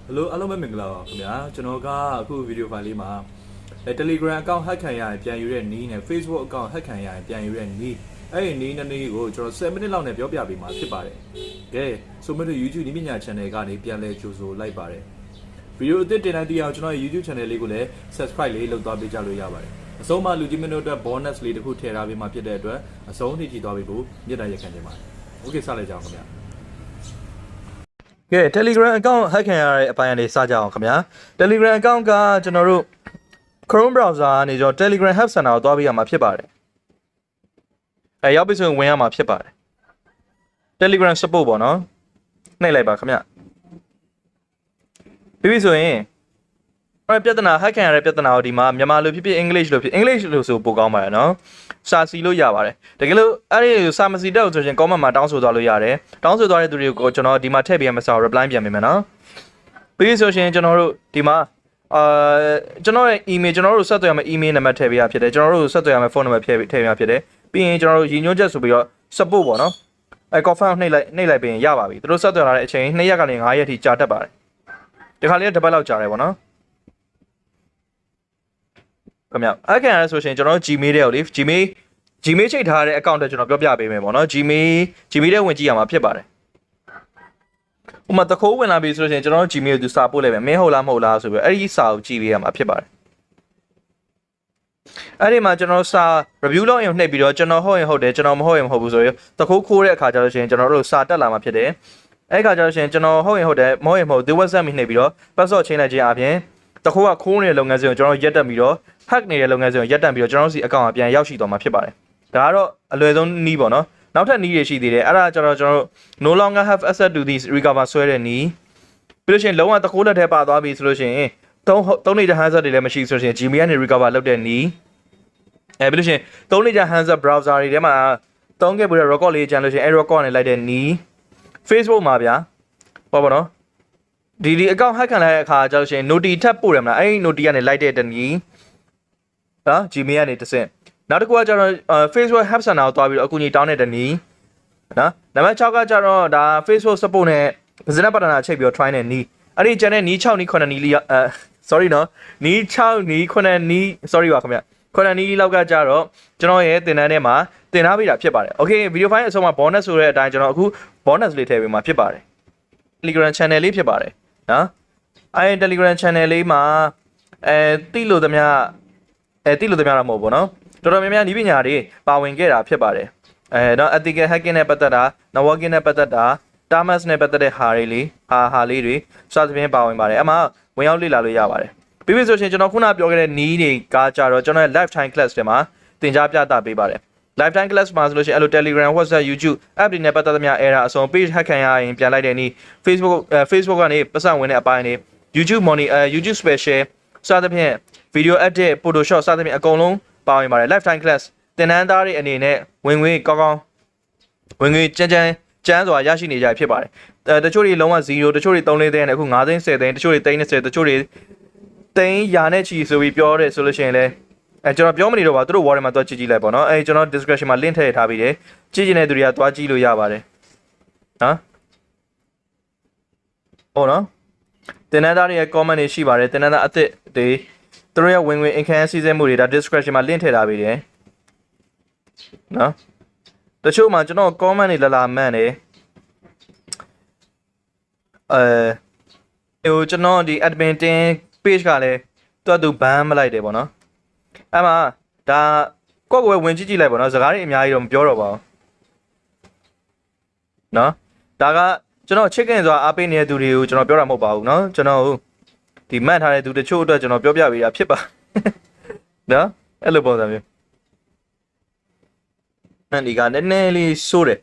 Hello အားလုံးပဲမင်္ဂလာပါခင်ဗျာကျွန်တော်ကအခုဗီဒီယိုဖိုင်လေးမှာTelegram account hack ခံရရင်ပြန်ယူတဲ့နည်းနဲ့ Facebook account hack ခံရရင်ပြန်ယူတဲ့နည်းအဲ့ဒီနည်းနှစ်နည်းကိုကျွန်တော်7မိနစ်လောက်နဲ့ပြောပြပေးမှာဖြစ်ပါတယ်ကဲဆိုမဲ့ YouTube နည်းပညာ channel ကနေပြန်လဲကြိုဆိုလိုက်ပါတယ်ဗီဒီယိုအသစ်တင်တိုင်းတရားကျွန်တော်ရဲ့ YouTube channel လေးကိုလည်း subscribe လေးလုပ်သွားပေးကြလို့ရပါတယ်အဆုံးမှာလူကြီးမင်းတို့အတွက် bonus လေးတစ်ခုထည့်ထားပေးမှာဖြစ်တဲ့အတွက်အဆုံးထိကြည့်သွားပေးဖို့မြစ်တာရက်ခံနေပါတယ် Okay စလိုက်ကြအောင်ခင်ဗျာကဲ Telegram account hack ခံရတဲ့အပိုင်းအနေစကြအောင်ခင်ဗျာ Telegram account ကကျွန်တော်တို့ Chrome browser ကနေကျွန်တော် Telegram help center ကိုသွားပေးရမှာဖြစ်ပါတယ်ရောက်ပြီဆိုရင်ဝင်ရမှာဖြစ်ပါတယ် Telegram support ပေါ့နော်နှိပ်လိုက်ပါခင်ဗျပြီးပြီဆိုရင်ပြဿနာ hack ခံရတဲ့ပြဿနာကိုဒီမှာမြန်မာလိုဖြစ်ဖြစ် English လိုဖြစ် English လိုဆိုပိုကောင်းပါတယ်နော်စာစီလို့ရပါတယ်တကယ်လို့အဲ့ဒီစာမစီတက်ဆိုရင် comment မှာတောင်းဆိုသွားလို့ရတယ်တောင်းဆိုသွားတဲ့သူတွေကိုကျွန်တော်ဒီမှာထည့်ပေးရမှာစာ reply ပြန်ပေးမယ်နော်ပြီးပြီဆိုရင်ကျွန်တော်တို့ဒီမှာကျွန်တော်ရဲ့ email ကျွန်တော်တို့ဆက်သွယ်ရမယ့် email နံပါတ်ထည့်ပေးရဖြစ်တယ်ကျွန်တော်တို့ဆက်သွယ်ရမယ့် phone number ထည့်ပေးရဖြစ်တယ်ပြီးရင်ကျွန်တော်တို့ရည်ညွှန်းချက်ဆိုပြီးတော့ support ပေါ့နော်confirm နှိပ်လိုက်ပြီးရင်ရပါပြီသူတို့ဆက်သွယ်လာတဲ့အချိန်2ရက်ကနေ5ရက်ထိကြာတတ်ပါတယ်ဒီခါလေးတစ်ပတ်လောက်ကြာတယ်ပေါ့နော်ခင်ဗျအဲ့ခံရဆိုရှင်ကျွန်တော်တို့ Gmail တွေကိုလေ Gmail ချိန်ထားတဲ့ account တွေကျွန်တော်ပြောပြပေးမယ်ပေါ့နော် Gmail တွေဝင်ကြည့်ရမှာဖြစ်ပါတယ်ဥပမာတခိုးဝင်လာပြီဆိုရှင်ကျွန်တော်တို့ Gmail သူစာပို့လိုက်မယ်မင်းဟုတ်လားမဟုတ်လားဆိုပြီးအဲ့ဒီစာကိုကြည့်ပေးရမှာဖြစ်ပါတယ်အဲ့ဒီမှာကျွန်တော်စာ review လုပ်ရင်နှိပ်ပြီးတော့ကျွန်တော်ဟုတ်ရင်ဟုတ်တယ်ကျွန်တော်မဟုတ်ရင်မဟုတ်ဘူးဆိုရင်တခိုးခိုးတဲ့အခါကျတော့ရှင်ကျွန်တော်တို့စာတက်လာမှာဖြစ်တယ်အဲ့ခါကျတော့ရှင်ကျွန်တော်ဟုတ်ရင်ဟုတ်တယ်မဟုတ်ရင်မဟုတ်ဒီ website မှာနှိပ်ပြီးတော့ password ချိန်လိုက်ခြင်းအပြင်တခိုးကခိုးနေတဲ့လုပ်ငန်းစဉ်ကိုကျွန်တော်ရက်တက်ပြီးတော့ hack နေတဲ့လုပ်ငန်းစဉ်ကိုရက်တက်ပြီးတော့ကျွန်တော်တို့စီ account ကပြန်ရောက်ရှိသွားမှာဖြစ်ပါတယ်ဒါကတော့အလွယ်ဆုံးနည်းပေါ့နော်နောက်ထပ်နည်းတွေရှိသေးတယ်အဲ့ဒါကျတော့ကျွန်တော်တို့ no longer have access to these recover ဆွဲတဲ့နည်းပြီးလို့ရှိရင်လုံးဝတခိုးလက်ထဲပါသွားပြီဆိုလို့ရှိရင်သုံးနေတဲ့ handset တွေလည်းမရှိဆိုလို့ရှိရင် Gmail ကနေ recover လုပ်တဲ့နည်းပြီးလို့ရှိရင်သုံးနေတဲ့ handset browser တွေထဲမှာသုံးခဲ့ပြီးတော့ record လေးကျန်လို့ရှိရင်အဲ့ record နဲ့လိုက်တဲ့နည်း Facebook မှာဗျာပေါ့နော်ဒီ account hack ခံလိုက်တဲ့အခါကျတော့ရှိရင် noti ထပ်ပို့တယ်မလားအဲ့ဒီ noti ကနေလိုက်တဲ့နည်းနော် Gmail ကနေတစ်ဆင့်နောက်တစ်ခုကကျတော့ Facebook help center ကိုတွားပြီးတော့အကူအညီတောင်းတဲ့နည်းနော်နံပါတ်6ကကျတော့ဒါ Facebook support နဲ့ business partner ချိတ်ပြီးတော့ try တဲ့နည်းအဲ့ဒီကျန်တဲ့နည်း6နည်း9နည်းလေးsorry နော်နည်း6နည်း9နည်း sorry ပါခင်ဗျ9နည်းလောက်ကကျတော့ကျွန်တော်ရဲ့သင်တန်းထဲမှာသင်ထားပေးတာဖြစ်ပါတယ် okay video file အဆုံးမှာ bonus ဆိုတဲ့အတိုင်းကျွန်တော်အခု bonus လေးထည့်ပေးမှာဖြစ်ပါတယ် Telegram channel လေးဖြစ်ပါတယ်နော်အဲ့ Telegram channel လေးမှာတိလို့သမျှတော့မဟုတ်ဘူးနော်တော်တော်များများနည်းပညာတွေပါဝင်ခဲ့တာဖြစ်ပါတယ်တော့ ethical hacking နဲ့ပတ်သက်တာ networking နဲ့ပတ်သက်တာ terms နဲ့ပတ်သက်တဲ့ဟာလေးတွေစသဖြင့်ပါဝင်ပါတယ်အမှဝင်ရောက်လေ့လာလို့ရပါတယ်ပြီးပြီဆိုရင်ကျွန်တော်ခုနပြောခဲ့တဲ့နည်းတွေကကြတော့ကျွန်တော်ရဲ့ lifetime class တွေမှာသင်ကြားပြသပေးပါတယ် lifetime class မှာဆိုလို့ရှိရင်အဲ့လို Telegram WhatsApp YouTube app တွေနဲ့ပတ်သက်သမျှ error အစုံ page hack ခံရရင်ပြန်လိုက်တဲ့နည်း Facebook ကနေပတ်စံဝင်တဲ့အပိုင်းတွေ YouTube money YouTube special စသဖြင့် video edit Photoshop စသဖြင့်အကုန်လုံးပါဝင်ပါတယ် lifetime class သင်တန်းသားတွေအနေနဲ့ဝင်ငွေကောင်းဝင်ငွေကျန်းစွာရရှိနေကြဖြစ်ပါတယ်တချို့တွေလုံးဝ0တချို့တွေ3-4သိန်းနဲ့အခု5သိန်း10သိန်းတချို့တွေသိန်း20တချို့တွေသိန်းရာနဲ့ချီဆိုပြီးပြောတယ်ဆိုလို့ရှိရင်လည်းကျွန်တော်ပြောမနေတော့ပါသူတို့ wall ထဲမှာသွားကြည့်လိုက်ပေါ့နော်ကျွန်တော် description မှာ link ထည့်ထားပြီးတယ်ကြည့်ချင်တဲ့သူတွေကသွားကြည့်လို့ရပါတယ်နော်ဟုတ်နော်သင်တန်းသားတွေရဲ့ comment တွေရှိပါတယ်သင်တန်းသားအသစ်တွေသူတို့ရဲ့ဝင်ငွေ income စီစဉ်မှုတွေဒါ description မှာ link ထည့်ထားပေးတယ်နော်တချို့မှာကျွန်တော် comment တွေလာမှန်တယ်ကျွန်တော်ဒီ admin တင် page ကလည်းတွတ်သူ ban မလိုက်တယ်ပေါ့နော်အဲ့မှာဒါကိုယ့်ကိုယ်ဝင်ကြည့်လိုက်ပေါ့နော်စကားတွေအများကြီးတော့မပြောတော့ပါဘူးနော်ဒါကကျွန်တော် chicken ဆိုတာအားပေးနေတဲ့သူတွေကိုကျွန်တော်ပြောတာမဟုတ်ပါဘူးနော်ကျွန်တော်ဒီမှတ်ထားတဲ့သူတချို့အတွက်ကျွန်တော်ပြောပြပေးတာဖြစ်ပါနော်အဲ့လိုပုံစံမျိုးဒီကနည်းနည်းလေးစိုးတယ်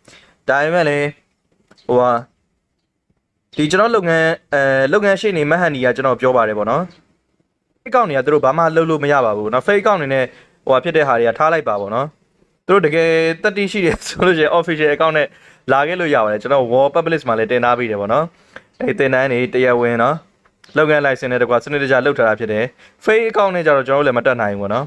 ဒါပေမဲ့လည်းဒီကျွန်တော်လုပ်ငန်းရှိနေမဟန်ကြီးကကျွန်တော်ပြောပါတယ်ပေါ့နော် fake account တွေကသူတို့ဘာမှလုပ်လို့မရပါဘူးနော် fake account တွေနဲ့ဖြစ်တဲ့ဟာတွေကထားလိုက်ပါပေါ့နော်သူတို့တကယ်တက်တိရှိတယ်ဆိုလို့ရှိရင် official account နဲ့လာခဲ့လို့ရပါတယ်ကျွန်တော် wall publish မှာလည်းတင်ထားပြီးတယ်ပေါ့နော်အဲ့တင်တန်းနေတရားဝင်နော်လုပ်ငန်း license နဲ့တကွာစနစ်တကျလုပ်ထားတာဖြစ်တယ် fake account နဲ့ကြတော့ကျွန်တော်တို့လည်းမတက်နိုင်ဘူးပေါ့နော်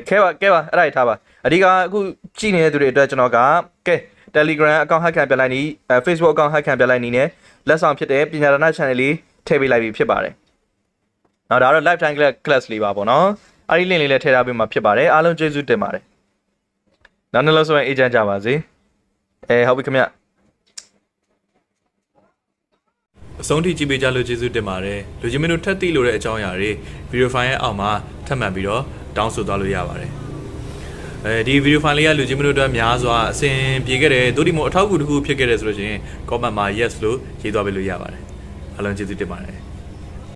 ခဲပါအဲ့ဒါတွေထားပါအဓိကအခုကြည့်နေတဲ့သူတွေအတွက်ကျွန်တော်ကကဲ Telegram account hack ခံပြလိုက်နီးFacebook account hack ခံပြလိုက်နီးနဲ့လက်ဆောင်ဖြစ်တဲ့ပညာဒါန channel လေးထ ထည့်ပေးလိုက်ပြီဖြစ်ပါတယ်နောက်ဒါတော့ lifetime class လေးပါပေါ့နော်အဲ့ဒီ link လေးလည်းထည့်ထားပေးမှာဖြစ်ပါတယ်အားလုံးကျေးဇူးတင်ပါတယ်နောက်နေ့လို့ဆိုရင် agent ကြပါစေဟုတ်ပြီခင်ဗျအဆုံးထိကြည့်ပေးကြလို့ကျေးဇူးတင်ပါတယ်လူချင်းမင်းတို့ထပ်သိလို့တဲ့အကြောင်းအရာတွေဗီဒီယိုဖိုင်ရဲ့အောက်မှာထပ်မံပြီးတော့တောင်းဆိုသွားလို့ရပါတယ်ဒီဗီဒီယိုဖိုင်လေးကလူချင်းမင်းတို့အတွက်များစွာအဆင်ပြေခဲ့တယ်တို့ဒီမို့အထောက်အကူတစ်ခုဖြစ်ခဲ့တယ်ဆိုလို့ရှိရင် comment မှာ yes လို့ရေးသွားပေးလို့ရပါတယ်အားလုံးကျေးဇူးတင်ပါတယ်